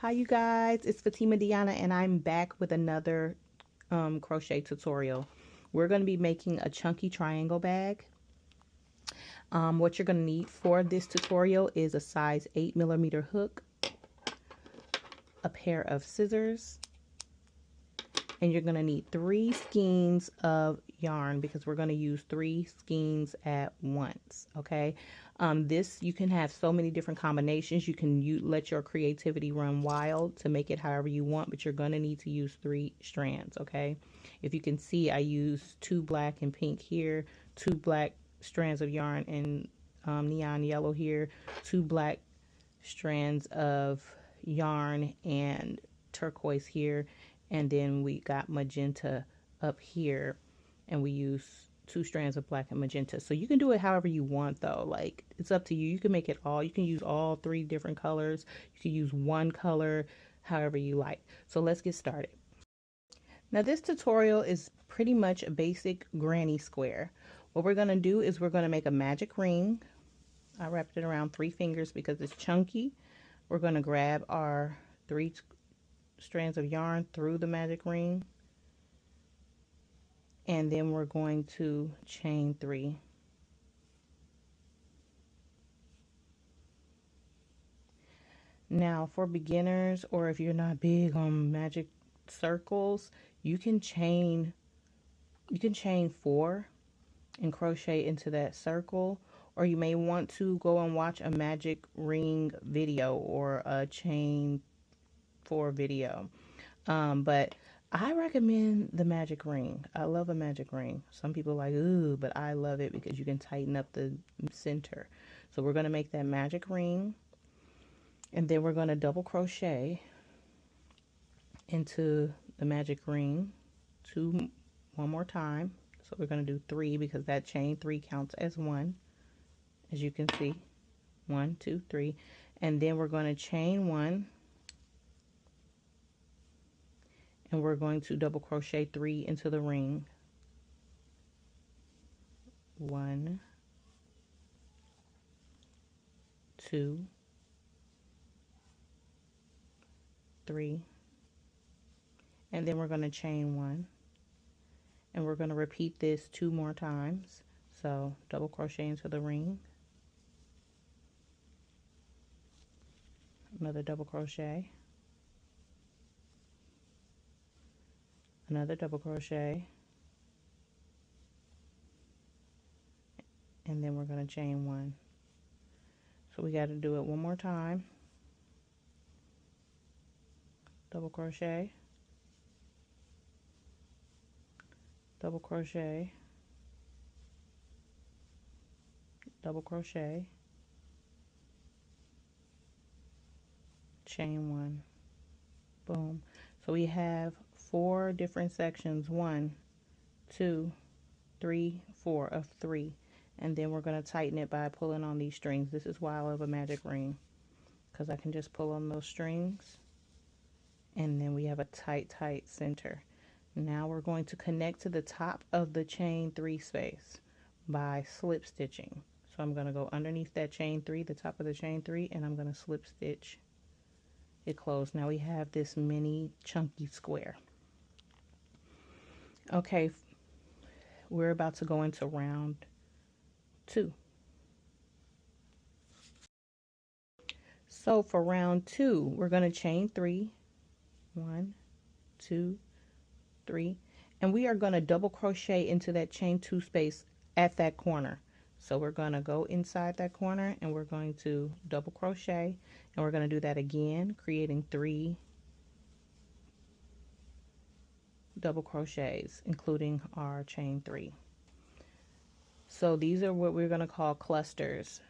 Hi you guys, it's Fatima Deanna and I'm back with another crochet tutorial. We're going to be making a chunky triangle bag. What you're going to need for this tutorial is a size 8mm hook, a pair of scissors, and you're going to need 3 skeins of yarn because we're going to use 3 skeins at once. Okay, this, you can have so many different combinations. You can let your creativity run wild to make it however you want, but you're going to need to use 3 strands. Okay, if you can see, I use 2 black and pink here, 2 black strands of yarn and neon yellow here, 2 black strands of yarn and turquoise here, and then we got magenta up here, and we use 2 strands of black and magenta. So you can do it however you want though, like it's up to you. You can make it all, you can use all 3 different colors, you can use one color, however you like. So let's get started. Now this tutorial is pretty much a basic granny square. What we're going to do is we're going to make a magic ring. I wrapped it around 3 fingers because it's chunky. We're going to grab our 3 strands of yarn through the magic ring, and then we're going to chain 3. Now for beginners, or if you're not big on magic circles, you can chain 4 and crochet into that circle, or you may want to go and watch a magic ring video or a chain 4 video. But I recommend the magic ring. I love a magic ring. Some people are like, ooh, but I love it because you can tighten up the center. So we're going to make that magic ring, and then we're going to double crochet into the magic ring one more time. So we're going to do 3 because that chain 3 counts as 1, as you can see. 1, 2, 3, and then we're going to chain 1, and we're going to double crochet 3 into the ring. 1, 2, 3, and then we're going to chain 1, and we're going to repeat this 2 more times. So double crochet into the ring, another double crochet, another double crochet, and then we're going to chain 1. So we got to do it one more time. Double crochet, double crochet, double crochet, chain 1. Boom. So we have 4 different sections, 1, 2, 3, 4 of 3, and then we're going to tighten it by pulling on these strings. This is why I love a magic ring, because I can just pull on those strings, and then we have a tight center. Now we're going to connect to the top of the chain 3 space by slip stitching. So I'm going to go underneath that chain 3, the top of the chain 3, and I'm going to slip stitch it closed. Now we have this mini chunky square. Okay, we're about to go into round 2. So for round 2, we're going to chain 3, 1, 2, 3, and we are going to double crochet into that chain 2 space at that corner. So we're going to go inside that corner, and we're going to double crochet, and we're going to do that again, creating 3 double crochets, including our chain 3. So these are what we're going to call clusters.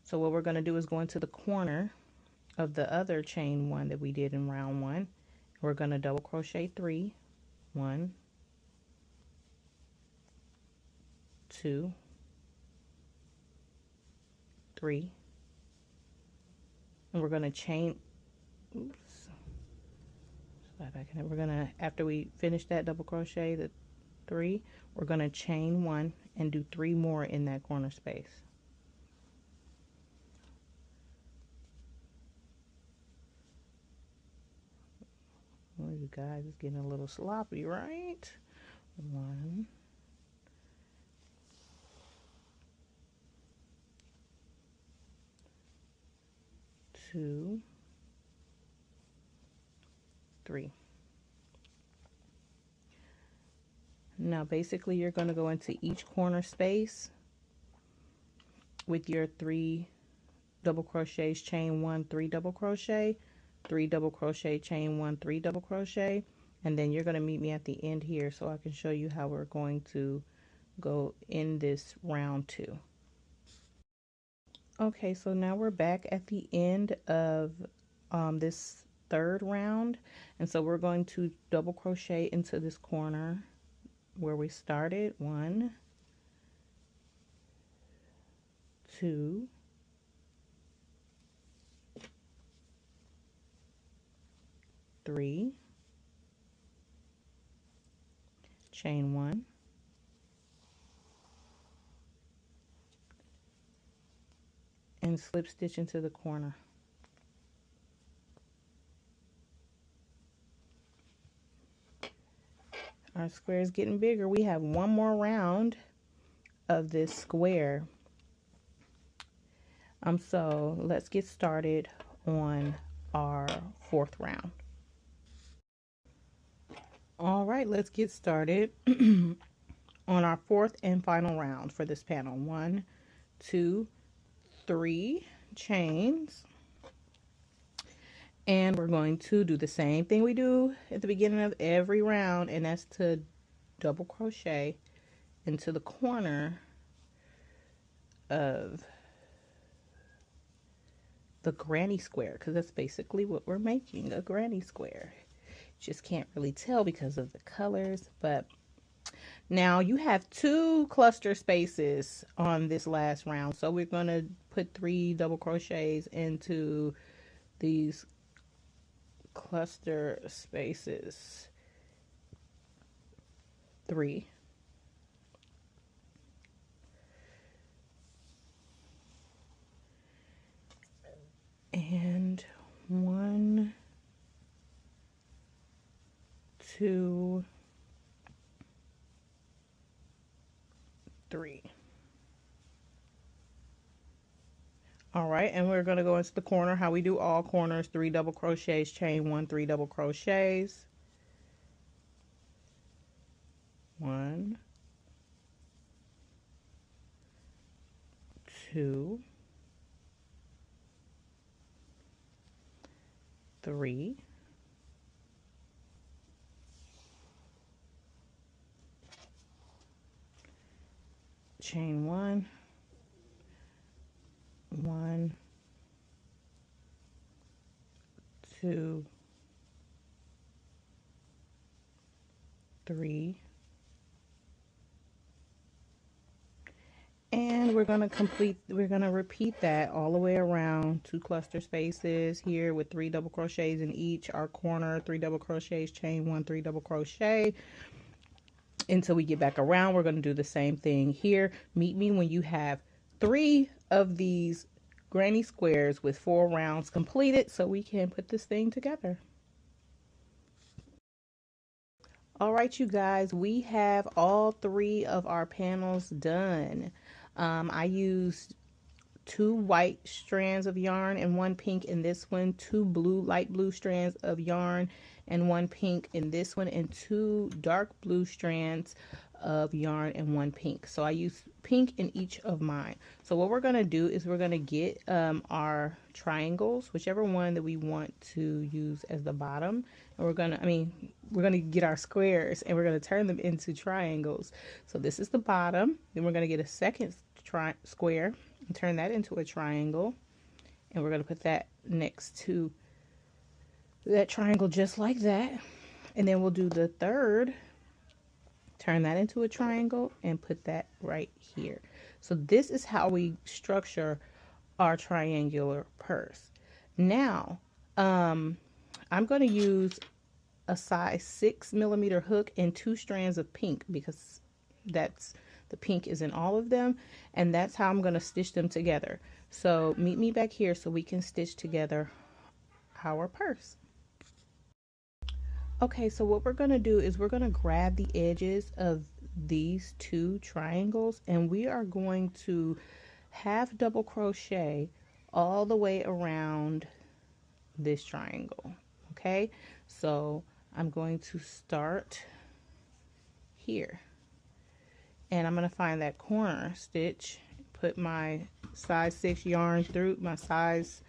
So what we're going to do is go into the corner of the other chain 1 that we did in round 1. We're going to double crochet 3, 1, 2, 3, and we're going to chain, oops, slide back in it. We're going to, after we finish that double crochet, the 3, we're going to chain 1 and do 3 more in that corner space. you guys. It's getting a little sloppy, right? 1, 2, 3. Now basically you're going to go into each corner space with your 3 double crochets, chain 1, 3 double crochet, 3 double crochet, chain 1, 3 double crochet, and then you're going to meet me at the end here so I can show you how we're going to go in this round 2. Okay, so now we're back at the end of this 3rd round, and so we're going to double crochet into this corner where we started. 1, 2, 3, chain 1, and slip stitch into the corner. Our square is getting bigger. We have one more round of this square. So let's get started on our 4th round. All right, let's get started on our 4th and final round for this panel. 1, 2, 3 chains, and we're going to do the same thing we do at the beginning of every round, and that's to double crochet into the corner of the granny square, because that's basically what we're making, a granny square. Just can't really tell because of the colors, but now you have 2 cluster spaces on this last round, so we're going to put 3 double crochets into these cluster spaces. 3, and 1, 2, 3. All right, and we're going to go into the corner how we do all corners. 3 double crochets, chain 1, 3 double crochets, 1, 2, 3, chain 1, 1, 2, 3, and we're going to repeat that all the way around. 2 cluster spaces here with 3 double crochets in each. Our corner, 3 double crochets, chain 1, 3 double crochet until we get back around. We're going to do the same thing here. Meet me when you have 3 of these granny squares with 4 rounds completed so we can put this thing together. All right, you guys, we have all 3 of our panels done. I used 2 white strands of yarn and 1 pink in this one, 2 light blue strands of yarn and 1 pink in this one, and 2 dark blue strands of yarn and 1 pink. So I used pink in each of mine. So what we're going to do is we're going to get our triangles, whichever one that we want to use as the bottom, and we're going to get our squares and we're going to turn them into triangles. So this is the bottom, then we're going to get a second square and turn that into a triangle, and we're going to put that next to that triangle just like that, and then we'll do the third, turn that into a triangle and put that right here. So this is how we structure our triangular purse. Now I'm going to use a size 6mm hook and 2 strands of pink, because that's the pink is in all of them, and that's how I'm going to stitch them together. So meet me back here so we can stitch together our purse. Okay, so what we're going to do is we're going to grab the edges of these two triangles, and we are going to half double crochet all the way around this triangle. Okay, so I'm going to start here, and I'm going to find that corner stitch, put my size 6 yarn through, my size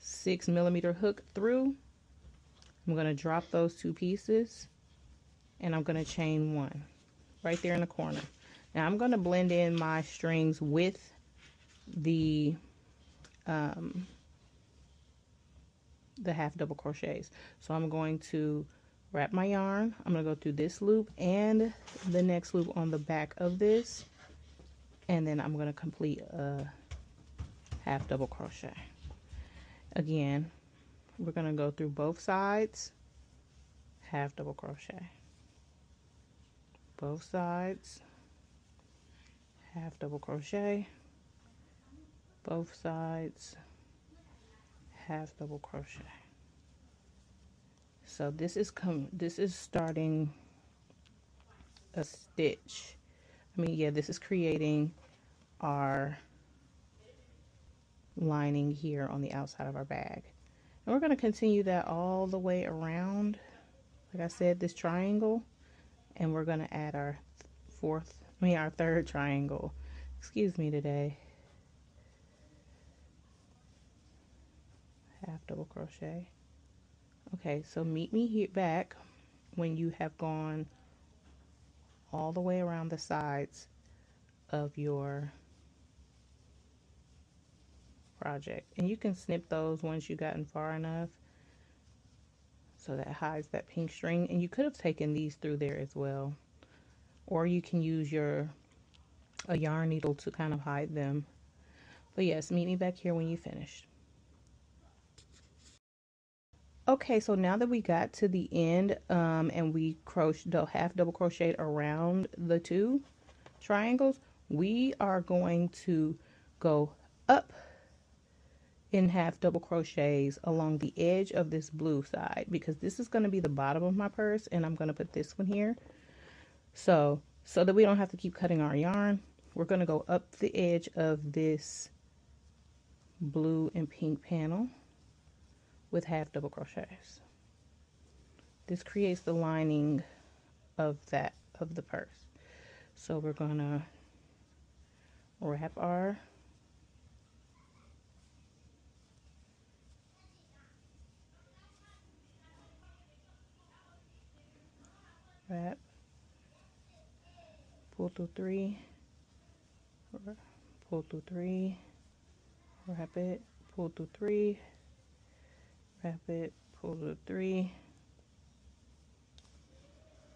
6mm hook through. I'm going to drop those two pieces, and I'm going to chain one right there in the corner. Now I'm going to blend in my strings with the half double crochets. So I'm going to wrap my yarn. I'm going to go through this loop and the next loop on the back of this, and then I'm going to complete a half double crochet. Again, we're going to go through both sides, half double crochet, both sides, half double crochet, both sides, half double crochet. So this is starting a stitch. This is creating our lining here on the outside of our bag. And we're going to continue that all the way around, like I said, this triangle, and we're going to add our third triangle. Excuse me today. Half double crochet. Okay, so meet me here back when you have gone all the way around the sides of your project, and you can snip those once you've gotten far enough so that hides that pink string. And you could have taken these through there as well, or you can use a yarn needle to kind of hide them. But yes, meet me back here when you finished. Okay, so now that we got to the end and we half double crocheted around the two triangles, we are going to go up in half double crochets along the edge of this blue side, because this is going to be the bottom of my purse, and I'm going to put this one here. So that we don't have to keep cutting our yarn, we're going to go up the edge of this blue and pink panel with half double crochets. This creates the lining of the purse. So we're going to wrap our pull through 3, pull through 3, wrap it, pull through 3, wrap it, pull through 3.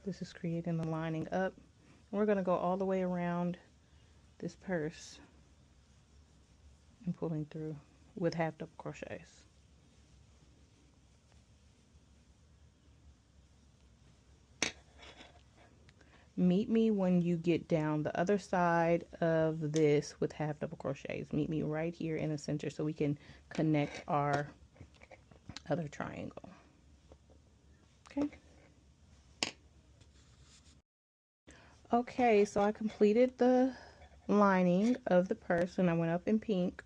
This is creating the lining up. We're going to go all the way around this purse and pulling through with half double crochets. Meet me when you get down the other side of this with half double crochets. Meet me right here in the center so we can connect our other triangle. Okay. Okay, so I completed the lining of the purse and I went up in pink.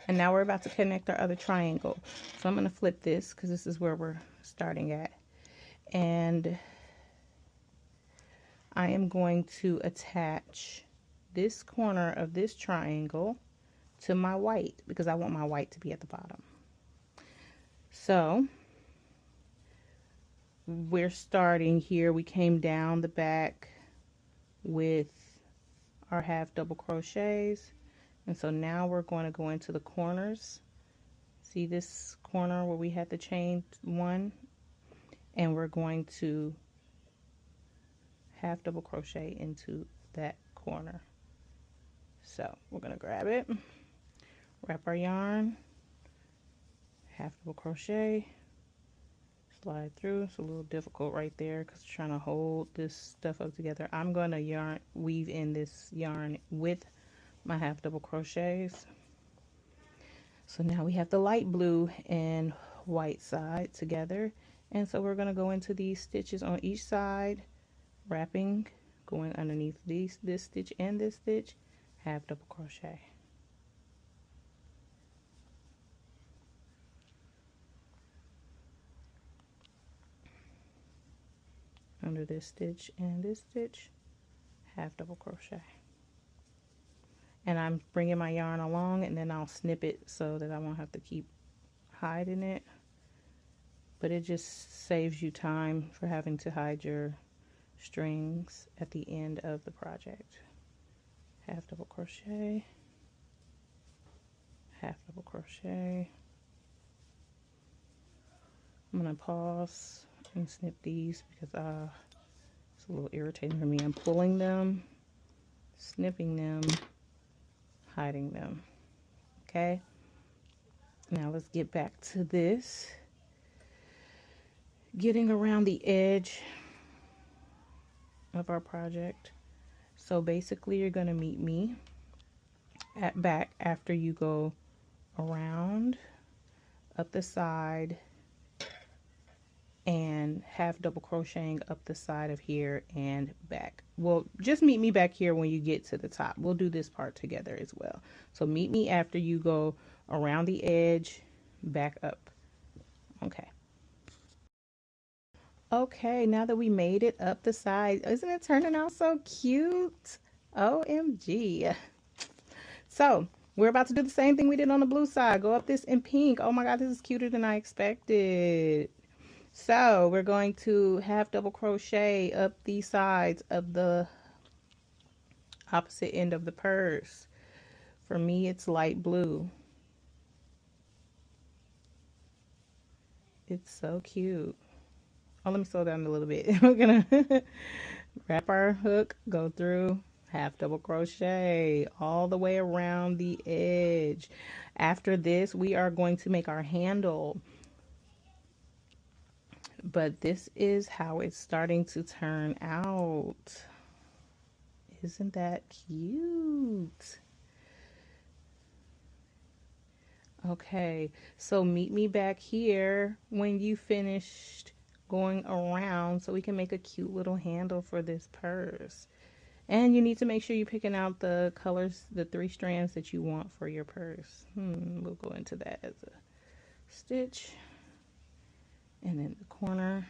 And now we're about to connect our other triangle. So I'm going to flip this because this is where we're starting at. And I am going to attach this corner of this triangle to my white because I want my white to be at the bottom. So we're starting here. We came down the back with our half double crochets, and so now we're going to go into the corners. See this corner where we had the chain one, and we're going to half double crochet into that corner. So we're going to grab it, wrap our yarn, half double crochet, slide through. It's a little difficult right there because I'm trying to hold this stuff up together. I'm going to weave in this yarn with my half double crochets. So now we have the light blue and white side together, And so we're going to go into these stitches on each side, wrapping, going underneath this stitch and this stitch, half double crochet. Under this stitch and this stitch, half double crochet. And I'm bringing my yarn along, and then I'll snip it so that I won't have to keep hiding it. But it just saves you time for having to hide your strings at the end of the project. Half double crochet, half double crochet. I'm gonna pause and snip these because it's a little irritating for me. I'm pulling them, snipping them, hiding them. Okay, now let's get back to this. Getting around the edge of our project. So basically you're going to meet me at back after you go around, up the side, and half double crocheting up the side of here and back. Well, just meet me back here when you get to the top. We'll do this part together as well. So meet me after you go around the edge, back up. Okay. Okay, now that we made it up the side, isn't it turning out so cute? OMG. So we're about to do the same thing we did on the blue side. Go up this in pink. Oh my God, this is cuter than I expected. So we're going to half double crochet up the sides of the opposite end of the purse. For me, it's light blue. It's so cute. Oh, let me slow down a little bit. We're gonna wrap our hook, go through, half double crochet all the way around the edge. After this, we are going to make our handle. But this is how it's starting to turn out. Isn't that cute? Okay, so meet me back here when you finished going around so we can make a cute little handle for this purse. And you need to make sure you're picking out the colors, the 3 strands that you want for your purse. We'll go into that as a stitch, and then the corner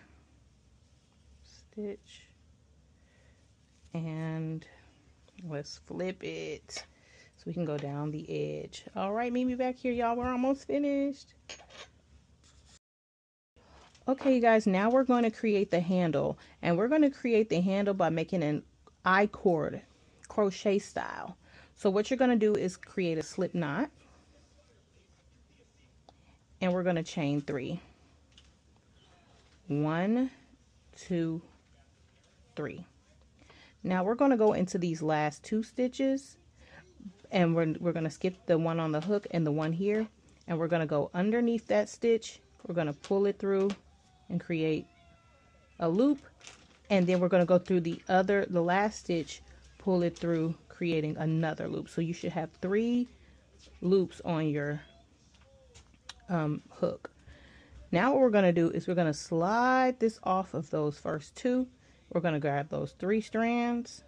stitch, and let's flip it so we can go down the edge. All right, meet me back here, y'all. We're almost finished. Okay, you guys, now we're going to create the handle, and we're going to create the handle by making an I-cord crochet style. So what you're going to do is create a slip knot, and we're going to chain 3. 1, 2, 3. Now we're going to go into these last 2 stitches, and we're going to skip the one on the hook and the one here, and we're going to go underneath that stitch. We're going to pull it through and create a loop, and then we're going to go through the last stitch, pull it through, creating another loop. So you should have 3 loops on your hook. Now what we're going to do is we're going to slide this off of those first 2. We're going to grab those 3 strands,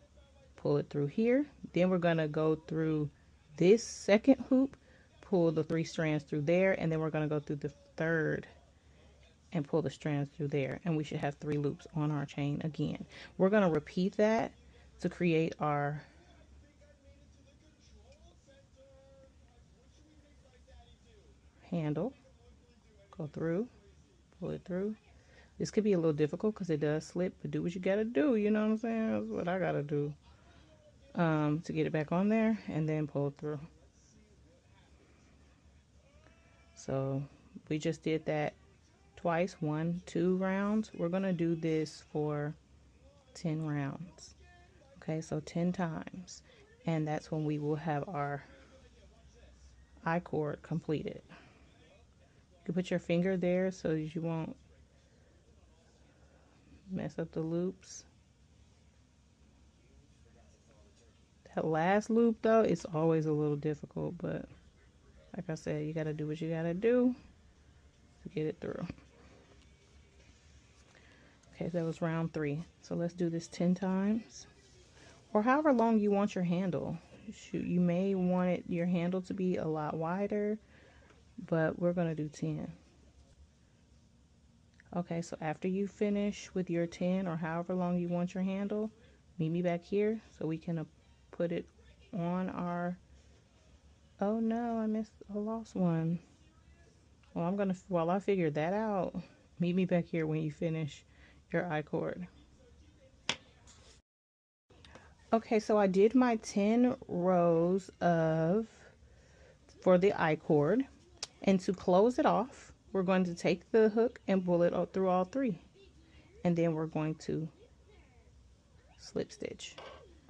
pull it through here. Then we're going to go through this second hoop, pull the 3 strands through there, and then we're going to go through the third and pull the strands through there, and we should have 3 loops on our chain again. We're going to repeat that to create our handle. Go through, pull it through. This could be a little difficult because it does slip, but do what you gotta do, you know what I'm saying? That's what I gotta do to get it back on there, and then pull through. So we just did that twice, 1, 2 rounds. We're gonna do this for 10 rounds. Okay, so 10 times, and that's when we will have our I-cord completed. You can put your finger there so that you won't mess up the loops. That last loop though, it's always a little difficult, but like I said, you gotta do what you gotta do to get it through. Okay, that was round 3. So let's do this 10 times, or however long you want your handle. Shoot, you may want your handle to be a lot wider, but we're gonna do 10. Okay, so after you finish with your 10 or however long you want your handle, meet me back here so we can put it on our, oh no, I lost one. Well, while I figure that out, meet me back here when you finish your I-cord. Okay, so I did my 10 rows for the I-cord, and to close it off, we're going to take the hook and pull it through all 3, and then we're going to slip stitch.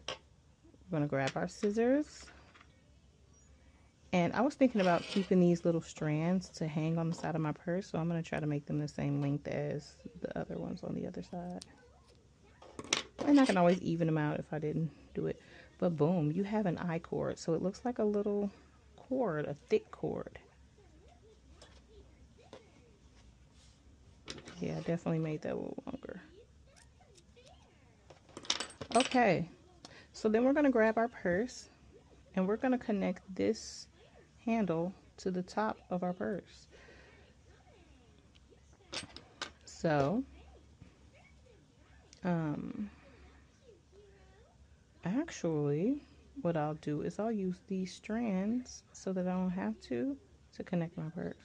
We're going to grab our scissors, and I was thinking about keeping these little strands to hang on the side of my purse, so I'm going to try to make them the same length as the other ones on the other side. And I can always even them out if I didn't do it. But boom, you have an I-cord. So it looks like a little cord, a thick cord. Yeah, I definitely made that a little longer. Okay, so then we're going to grab our purse and we're going to connect this handle to the top of our purse. So, actually, what I'll do is I'll use these strands so that I don't have to connect my purse.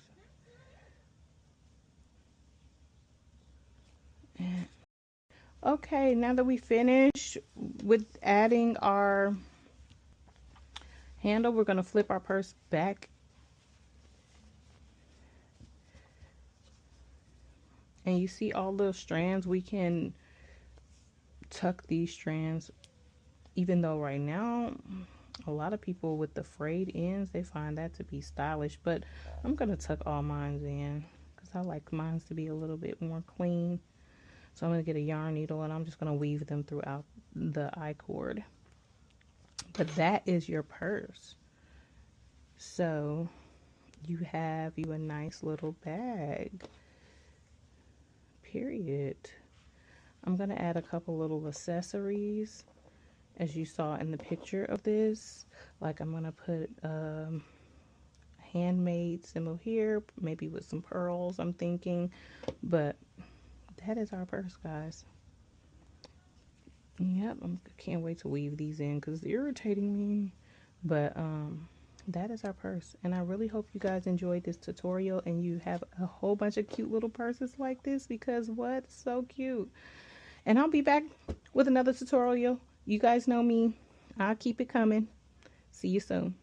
Okay, now that we finished with adding our handle, we're going to flip our purse back. And you see all the strands, we can tuck these strands, even though right now a lot of people with the frayed ends, they find that to be stylish, but I'm going to tuck all mine in because I like mine to be a little bit more clean. So I'm going to get a yarn needle and I'm just going to weave them throughout the I-cord. But that is your purse. So you have a nice little bag. Period. I'm going to add a couple little accessories as you saw in the picture of this. Like I'm going to put a handmade symbol here, maybe with some pearls, I'm thinking. But that is our purse, guys. Yep, I can't wait to weave these in because it's irritating me. But that is our purse, and I really hope you guys enjoyed this tutorial and you have a whole bunch of cute little purses like this, because what? So cute. And I'll be back with another tutorial. You guys know me. I'll keep it coming. See you soon.